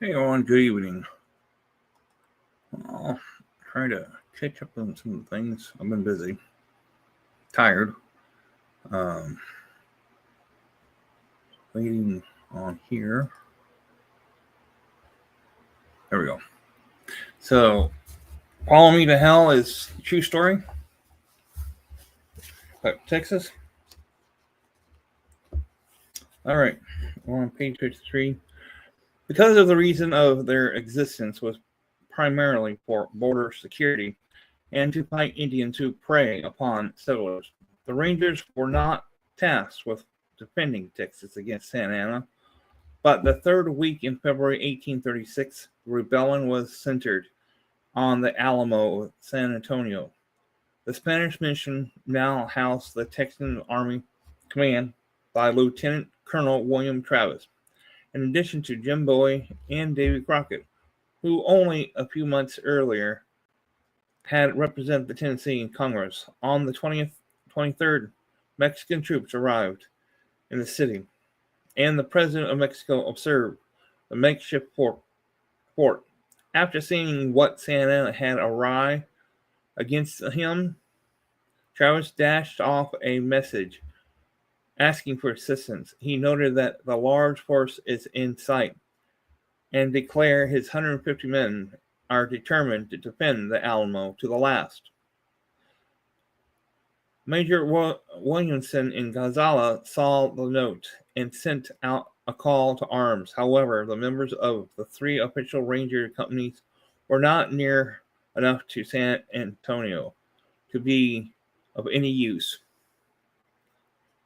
Hey, everyone, good evening. I'll try to catch up on some of the things. I've been busy, tired, um, waiting on here. There we go. So, Follow Me to Hell is a true story. Texas. All right, we're on page 53. Because of the reason of their existence was primarily for border security and to fight Indians who prey upon settlers. The Rangers were not tasked with defending Texas against Santa Anna, but the third week in February 1836, the rebellion was centered on the Alamo, San Antonio. The Spanish mission now housed the Texan Army Command by Lieutenant Colonel William Travis, in addition to Jim Bowie and Davy Crockett, who only a few months earlier had represented the Tennessee in Congress. On the 23rd, Mexican troops arrived in the city, and the President of Mexico observed the makeshift fort. After seeing what Santa Anna had awry against him, Travis dashed off a message asking for assistance. He noted that the large force is in sight and declared his 150 men are determined to defend the Alamo to the last. Major Williamson in Gonzales saw the note and sent out a call to arms. However, the members of the three official ranger companies were not near enough to San Antonio to be of any use.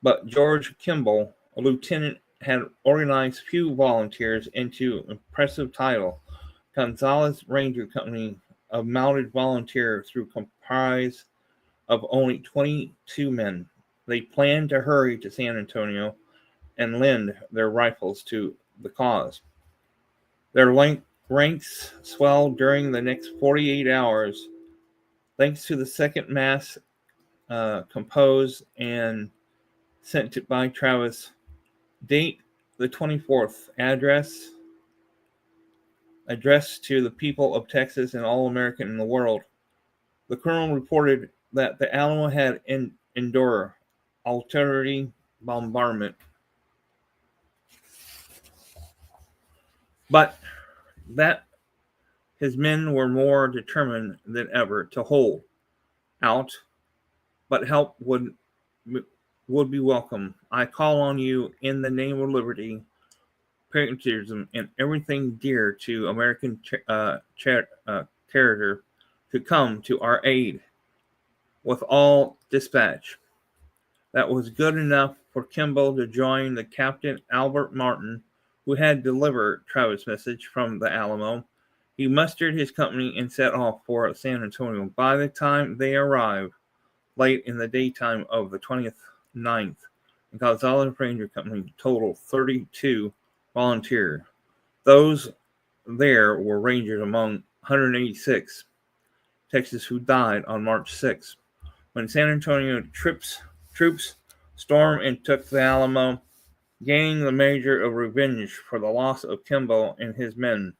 But George Kimball, a lieutenant, had organized few volunteers into impressive title, Gonzales Ranger Company, a mounted volunteer through comprised of only 22 men. They planned to hurry to San Antonio and lend their rifles to the cause. Their ranks swelled during the next 48 hours, thanks to the second mass composed and sent by Travis. Date the 24th. Addressed to the people of Texas and all American in the world. The colonel reported that the Alamo had endured artillery bombardment, but that his men were more determined than ever to hold out, but help would be welcome. I call on you in the name of liberty, patriotism, and everything dear to American character to come to our aid with all dispatch. That was good enough for Kimball to join the Captain Albert Martin, who had delivered Travis' message from the Alamo. He mustered his company and set off for San Antonio. By the time they arrived, late in the daytime of the 29th, the Gonzales Ranger Company totaled 32 volunteers. Those there were Rangers among 186 Texas who died on March 6. When San Antonio troops stormed and took the Alamo, gaining the measure of revenge for the loss of Kimball and his men,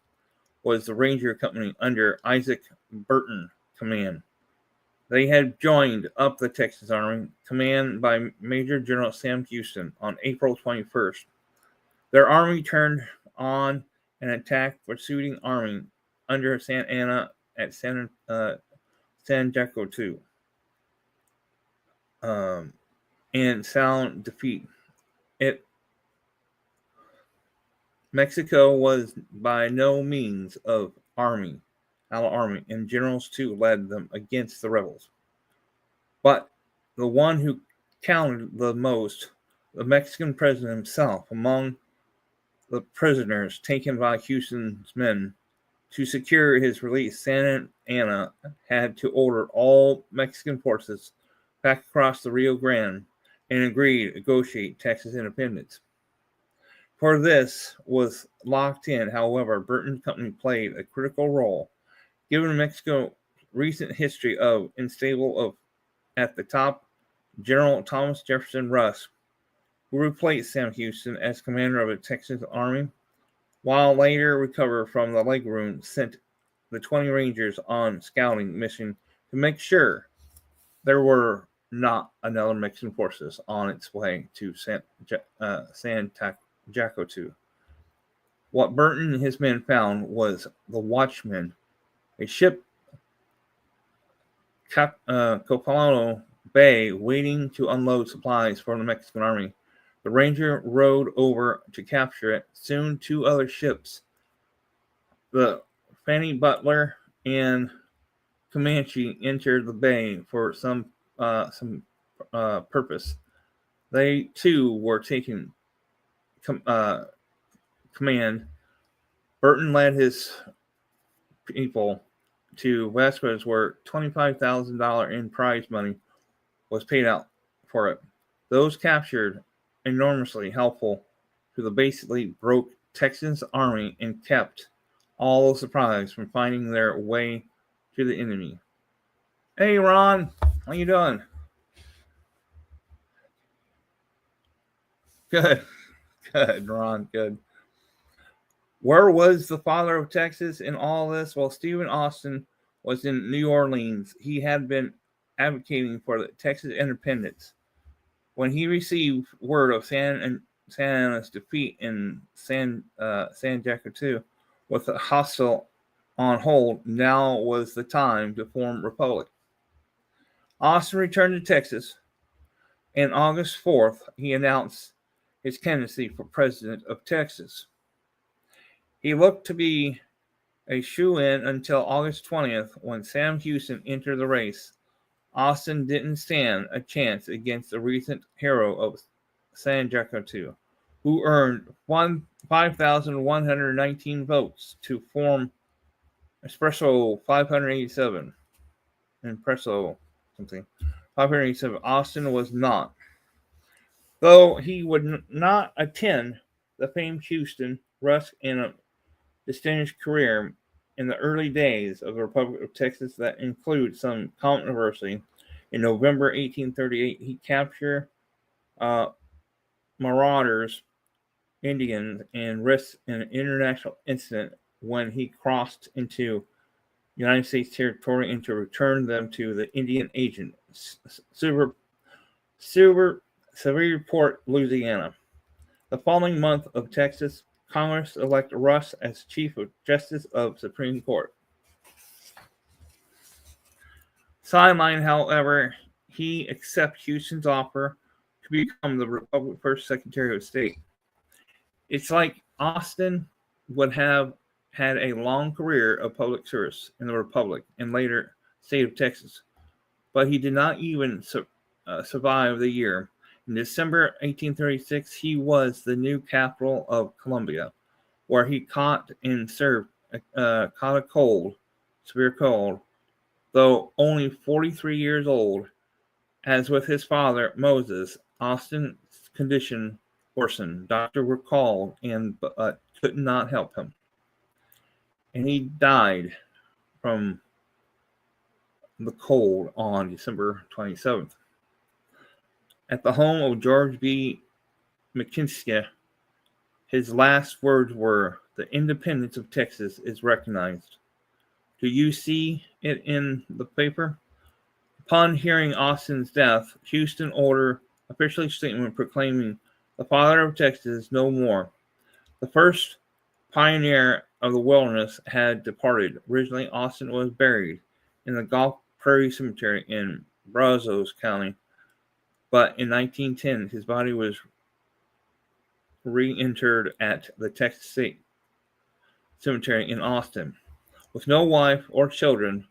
was the Ranger Company under Isaac Burton command. They had joined up the Texas Army, commanded by Major General Sam Houston, on April 21st. Their army turned on and attacked the pursuing army under Santa Anna at San Jacinto, and sound defeat. Mexico was by no means of army, and generals too led them against the rebels. But the one who counted the most, the Mexican president himself, among the prisoners taken by Houston's men. To secure his release, Santa Anna had to order all Mexican forces back across the Rio Grande and agree to negotiate Texas independence. For this was locked in, however, Burton's company played a critical role. Given Mexico's recent history of unstable at the top, General Thomas Jefferson Rusk, who replaced Sam Houston as commander of the Texas Army, while later recovered from the leg wound, sent the 20 Rangers on scouting mission to make sure there were not another Mexican forces on its way to San Jacinto. What Burton and his men found was the Watchman, a ship Copano Bay waiting to unload supplies for the Mexican army. The Ranger rowed over to capture it. Soon, two other ships, the Fanny Butler and Comanche, entered the bay for some purpose. They too were taking command. Burton led his people to Vasquez, where $25,000 in prize money was paid out for it. Those captured enormously helpful to the basically broke Texas army and kept all the supplies from finding their way to the enemy. Hey, Ron, how you doing? Good, good, Ron, good. Where was the father of Texas in all this? Well, Stephen Austin was in New Orleans. He had been advocating for the Texas independence. When he received word of Santa Anna's defeat in San Jacinto with the hostile on hold, now was the time to form republic. Austin returned to Texas, and August 4th, he announced his candidacy for president of Texas. He looked to be a shoe-in until August 20th, when Sam Houston entered the race. Austin didn't stand a chance against the recent hero of San Jacinto, who earned 5,119 votes to form Espresso 587. Espresso something. 587. Austin was not. Though he would not attend the famed Houston, Rusk in a distinguished career in the early days of the Republic of Texas that include some controversy. In November 1838, he captured marauders, Indians, and risked an international incident when he crossed into United States territory and to return them to the Indian agent, Sevierport, Louisiana. The following month of Texas, Congress elected Russ as Chief Justice of Supreme Court. Sidelined, however, he accepted Houston's offer to become the Republic's first Secretary of State. It's like Austin would have had a long career of public service in the Republic and later state of Texas, but he did not even survive the year. In December 1836, he was the new capital of Columbia, where he caught and served a severe cold, though only 43 years old. As with his father, Moses, Austin's condition worsened. Doctors were called but could not help him. And he died from the cold on December 27th. At the home of George B. McKinstry, his last words were, "The independence of Texas is recognized." Do you see it in the paper? Upon hearing Austin's death, Houston ordered official statement proclaiming the father of Texas no more. The first pioneer of the wilderness had departed. Originally, Austin was buried in the Gulf Prairie Cemetery in Brazos County, but in 1910, his body was reinterred at the Texas State Cemetery in Austin. With no wife or children,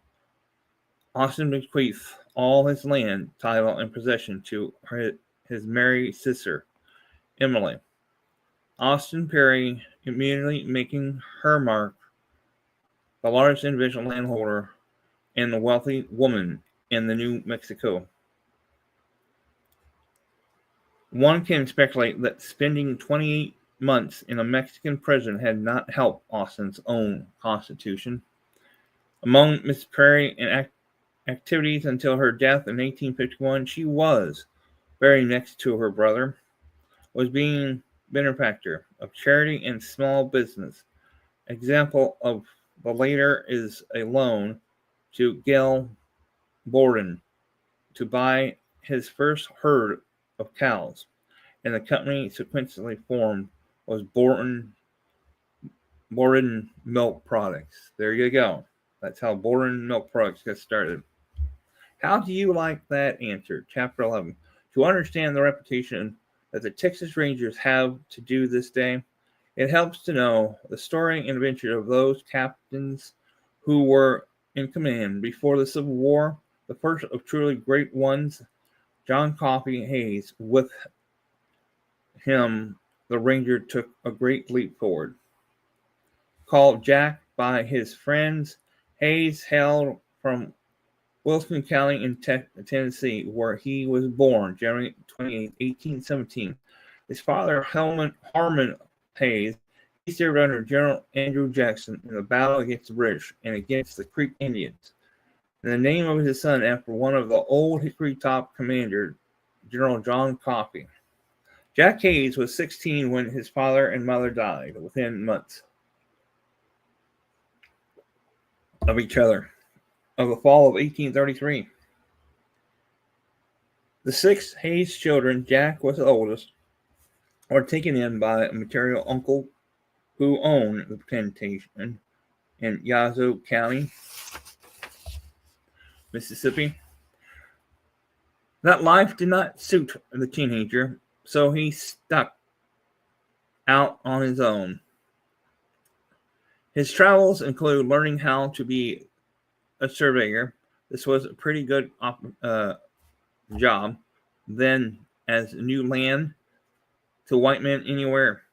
Austin bequeathed all his land, title, and possession to his married sister, Emily. Austin Perry immediately making her mark the largest individual landholder and the wealthy woman in the New Mexico. One can speculate that spending 28 months in a Mexican prison had not helped Austin's own constitution. Among Miss Perry's activities until her death in 1851, she was buried next to her brother, was being benefactor of charity and small business. Example of the later is a loan to Gail Borden to buy his first herd of cows, and the company subsequently formed was Borden Milk Products. There you go. That's how Borden Milk Products got started. How do you like that answer? Chapter 11. To understand the reputation that the Texas Rangers have to do this day, it helps to know the story and adventure of those captains who were in command before the Civil War. The first of truly great ones, John Coffee Hayes. With him, the Ranger took a great leap forward. Called Jack by his friends, Hayes hailed from Wilson County in Tennessee, where he was born January 28, 1817. His father, Harmon Hayes, he served under General Andrew Jackson in the battle against the British and against the Creek Indians. And the name of his son after one of the old Hickory Top commander, General John Coffee. Jack Hayes was 16 when his father and mother died within months of each other of the fall of 1833. The 6 Hayes children, Jack was the oldest, were taken in by a maternal uncle who owned the plantation in Yazoo County, Mississippi. That life did not suit the teenager, so he stuck out on his own. His travels include learning how to be a surveyor. This was a pretty good job. Then, as new land to white men anywhere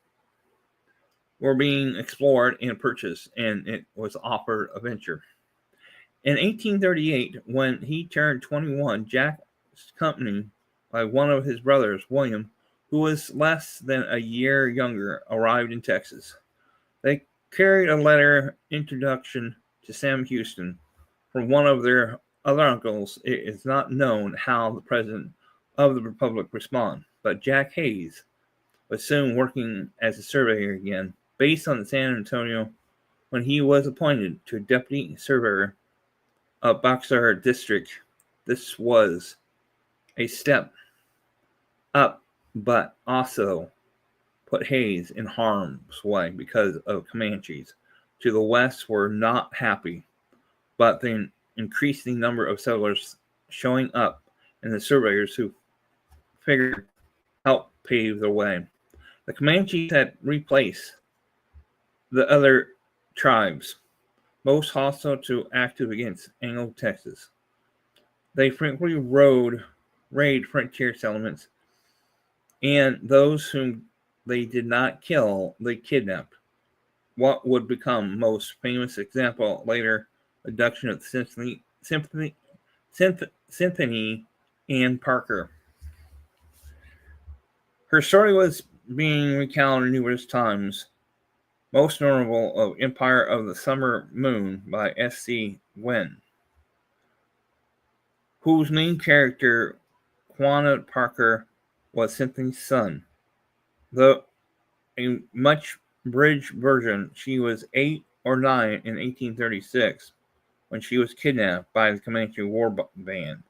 were being explored and purchased, and it was offered a venture. In 1838, when he turned 21, Jack's company by one of his brothers, William, who was less than a year younger, arrived in Texas. They carried a letter introduction to Sam Houston from one of their other uncles. It is not known how the President of the Republic responded, but Jack Hayes was soon working as a surveyor again, based on San Antonio, when he was appointed to deputy surveyor of Boxer District. This was a step up, but also put Hayes in harm's way because of Comanches. To the west were not happy, but the increasing number of settlers showing up and the surveyors who figured help pave the way. The Comanches had replaced the other tribes, most hostile to active against Anglo-Texas. They frequently raid frontier settlements, and those whom they did not kill, they kidnapped. What would become most famous example later, abduction of Symphony Ann Parker. Her story was being recounted numerous times, most notable of Empire of the Summer Moon by S.C. Wynne, whose main character, Quanah Parker, was Symphony's son. Though a much abridged version, she was 8 or 9 in 1836 when she was kidnapped by the Comanche war band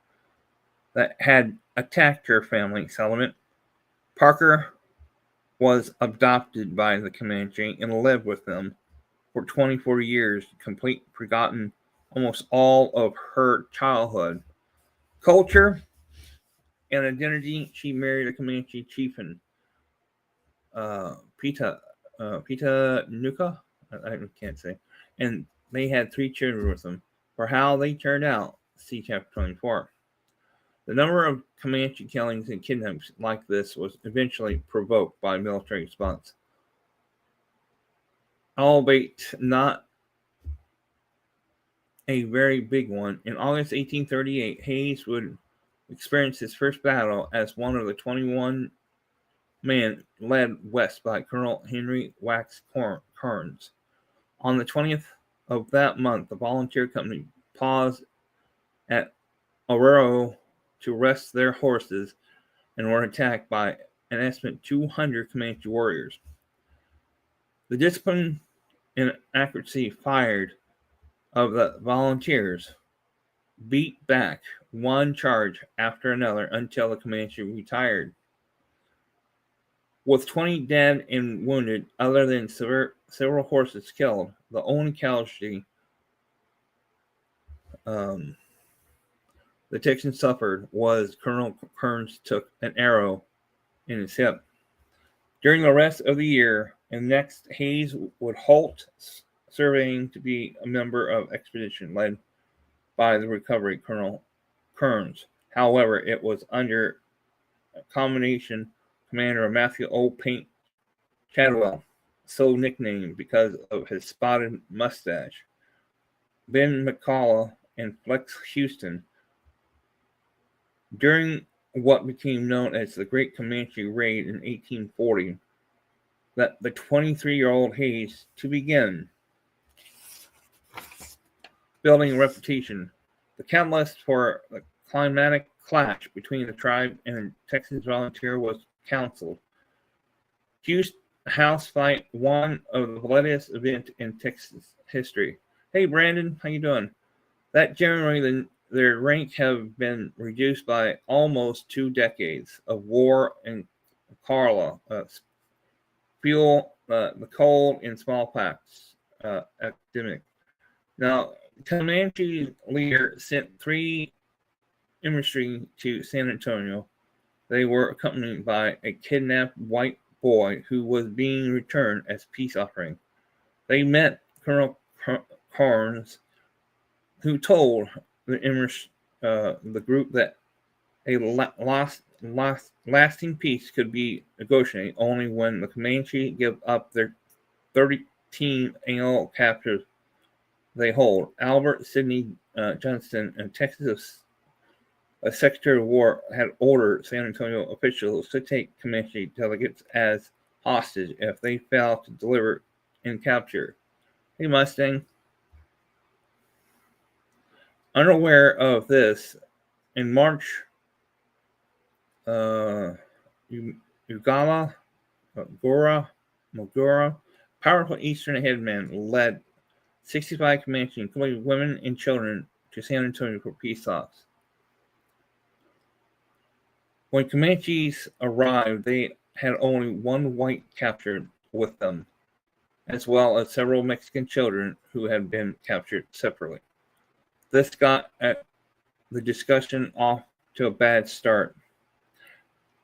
that had attacked her family settlement. Parker was adopted by the Comanche and lived with them for 24 years, forgotten almost all of her childhood. Culture and identity, she married a Comanche chieftain, Pita Nuka, I can't say, and they had 3 children with them. For how they turned out, see chapter 24. The number of Comanche killings and kidnappings like this was eventually provoked by military response, albeit not a very big one. In August 1838, Hayes would experience his first battle as one of the 21 men led west by Colonel Henry Wax Carnes. On the 20th of that month, the volunteer company paused at Arroyo to rest their horses and were attacked by an estimate 200 Comanche warriors. The discipline and accuracy fired of the volunteers beat back one charge after another until the Comanche retired. With 20 dead and wounded, other than several horses killed, the only casualty the Texans suffered was Colonel Kearns took an arrow in his hip. During the rest of the year and next, Hayes would halt surveying to be a member of expedition led by the recovery Colonel Kearns. However, it was under a combination commander Matthew O. Paint Chadwell, so nicknamed because of his spotted mustache, Ben McCullough, and Flex Houston. During what became known as the Great Comanche Raid in 1840, that the 23-year-old Hayes to begin building a reputation. The catalyst for the climatic clash between the tribe and Texas volunteer was counseled. Hughes house fight, one of the bloodiest events in Texas history. Hey, Brandon, how you doing? That generally their rank have been reduced by almost 2 decades of war and cholera, fuel, the cold, and smallpox epidemic. Now, Comanche leader sent 3 emissary to San Antonio. They were accompanied by a kidnapped white boy who was being returned as peace offering. They met Colonel Kearns, who told the group that a lasting peace could be negotiated only when the Comanche give up their 13 annual captives they hold. Albert Sidney Johnston, and Texas Secretary of War, had ordered San Antonio officials to take Comanche delegates as hostage if they failed to deliver and capture. Hey, Mustang. Unaware of this, in March, Ugala Mogura, powerful eastern headman, led 65 Comanche, including women and children, to San Antonio for peace talks. When Comanches arrived, they had only one white captured with them, as well as several Mexican children who had been captured separately. This got the discussion off to a bad start.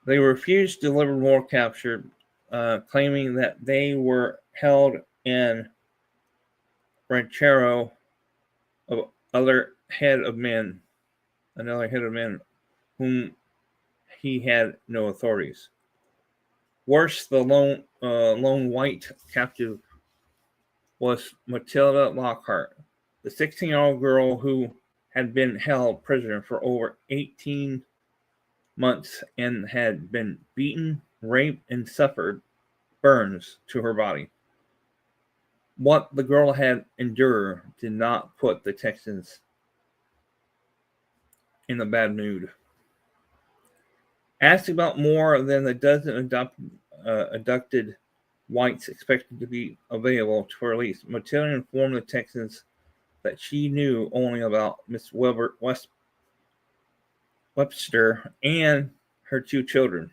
They refused to deliver more captured, claiming that they were held in ranchero of another head of men, whom he had no authorities. Worse, the lone white captive was Matilda Lockhart, the 16-year-old girl who had been held prisoner for over 18 months and had been beaten, raped, and suffered burns to her body. What the girl had endured did not put the Texans in a bad mood. Asked about more than a dozen abducted whites expected to be available for release, Matilda informed the Texans that she knew only about Miss Webster and her 2 children,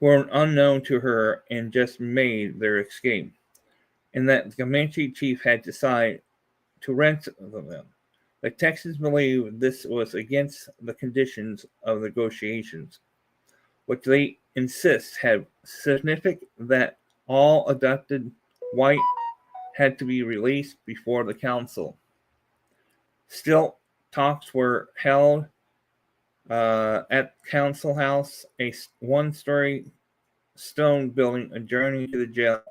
who were unknown to her and just made their escape, and that the Comanche chief had decided to ransom them. The Texans believed this was against the conditions of negotiations, which they insist had significant that all abducted white had to be released before the council. Still, talks were held at Council House, a 1-story stone building adjoining to the jail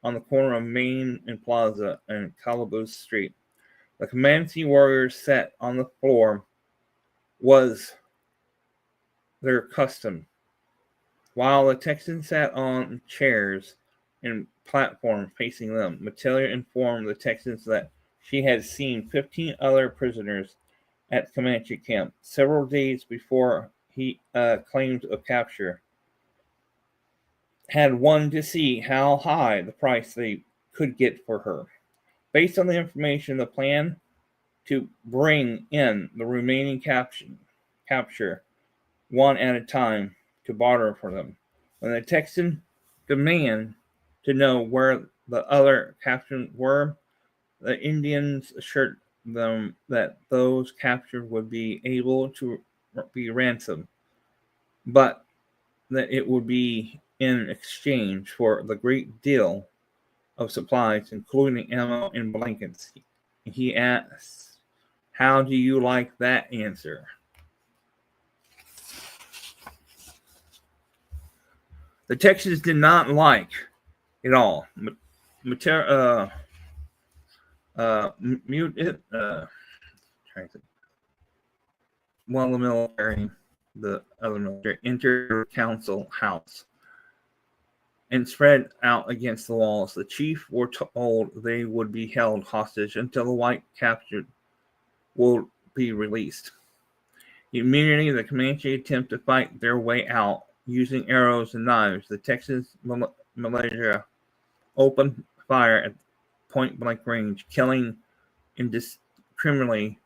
on the corner of Main and Plaza and Calaboose Street. The Comanche warriors sat on the floor was their custom, while the Texans sat on chairs and platform facing them. Matilda informed the Texans that she had seen 15 other prisoners at Comanche camp several days before he claimed of capture. had wanted to see how high the price they could get for her. Based on the information, the plan to bring in the remaining capture one at a time to barter for them. When the Texan demand to know where the other captured were, the Indians assured them that those captured would be able to be ransomed, but that it would be in exchange for the great deal of supplies, including ammo and blankets. He asked, "How do you like that answer?" The Texans did not like it all. One of the military, the other military, entered the council house and spread out against the walls. The chief were told they would be held hostage until the white captured would be released. Immediately, the Comanche attempt to fight their way out using arrows and knives. The Texas militia opened fire at point-blank range, killing indiscriminately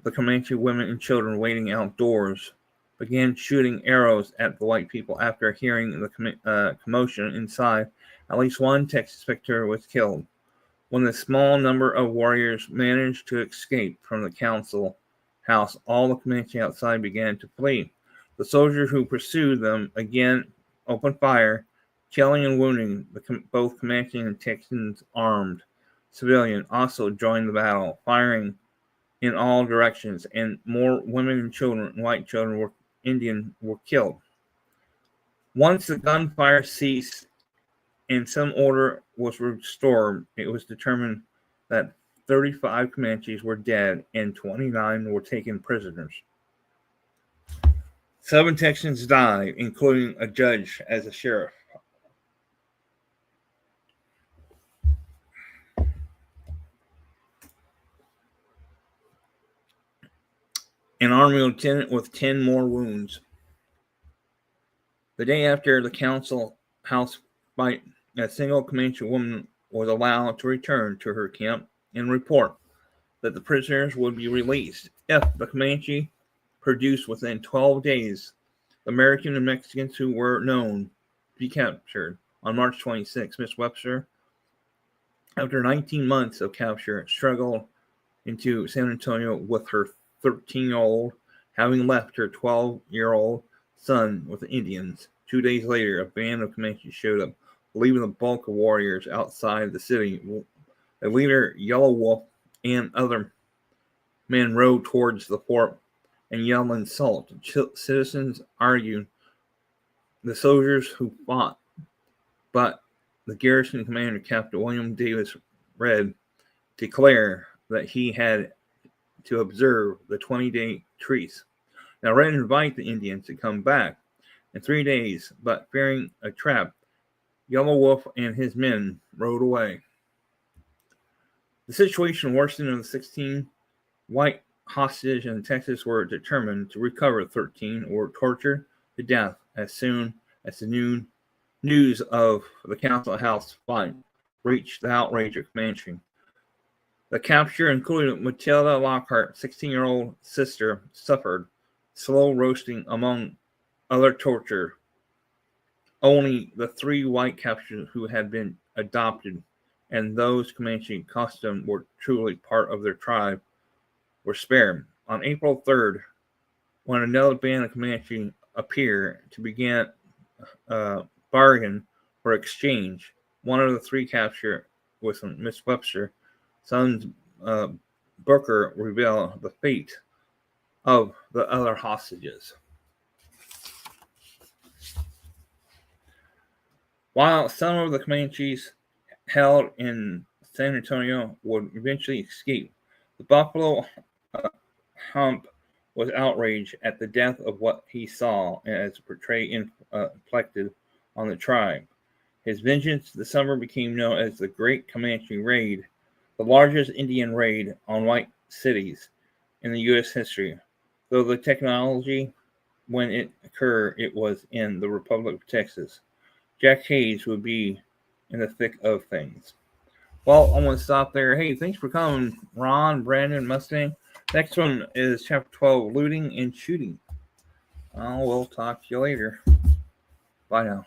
the Comanche women and children waiting outdoors. Began shooting arrows at the white people after hearing the commotion inside. At least one Texas spectator was killed. When the small number of warriors managed to escape from the council house, all the Comanche outside began to flee. The soldiers who pursued them again opened fire, killing and wounding both Comanche and Texans. Armed civilians also joined the battle, firing in all directions, and more women and children, white children, were killed. Once the gunfire ceased and some order was restored, it was determined that 35 Comanches were dead and 29 were taken prisoners. 7 Texans died, including a judge as a sheriff. An Army lieutenant with 10 more wounds. The day after the council house fight, a single Comanche woman was allowed to return to her camp and report that the prisoners would be released if the Comanche produced within 12 days. The American and Mexicans who were known to be captured on March 26. Miss Webster, after 19 months of capture, struggled into San Antonio with her 13-year-old, having left her 12-year-old son with the Indians. 2 days later, a band of Comanches showed up, leaving the bulk of warriors outside the city. The leader, Yellow Wolf, and other men rode towards the fort and yelled insult. Citizens argued the soldiers who fought, but the garrison commander, Captain William Davis Red, declared that he had to observe the 20-day truce. Now, Red invited the Indians to come back in 3 days, but fearing a trap, Yellow Wolf and his men rode away. The situation worsened, and the 16 white hostages in Texas were determined to recover. 13 were tortured to death as soon as the news of the council house fight reached the outrage of Comanche. The capture included Matilda Lockhart, 16-year-old sister, suffered slow roasting among other torture. Only the 3 white captured who had been adopted and those Comanche custom were truly part of their tribe were spared. On April 3rd, when another band of Comanche appeared to begin bargain for exchange, one of the 3 captured with Miss Webster, Sons Booker, revealed the fate of the other hostages. While some of the Comanches held in San Antonio would eventually escape, the Buffalo Hump was outraged at the death of what he saw as portrayed inflicted on the tribe. His vengeance this summer became known as the Great Comanche Raid, the largest Indian raid on white cities in the U.S. history. Though the technology, when it occurred, it was in the Republic of Texas. Jack Hayes would be in the thick of things. Well, I'm going to stop there. Hey, thanks for coming, Ron, Brandon, Mustang. Next one is Chapter 12, Looting and Shooting. We'll talk to you later. Bye now.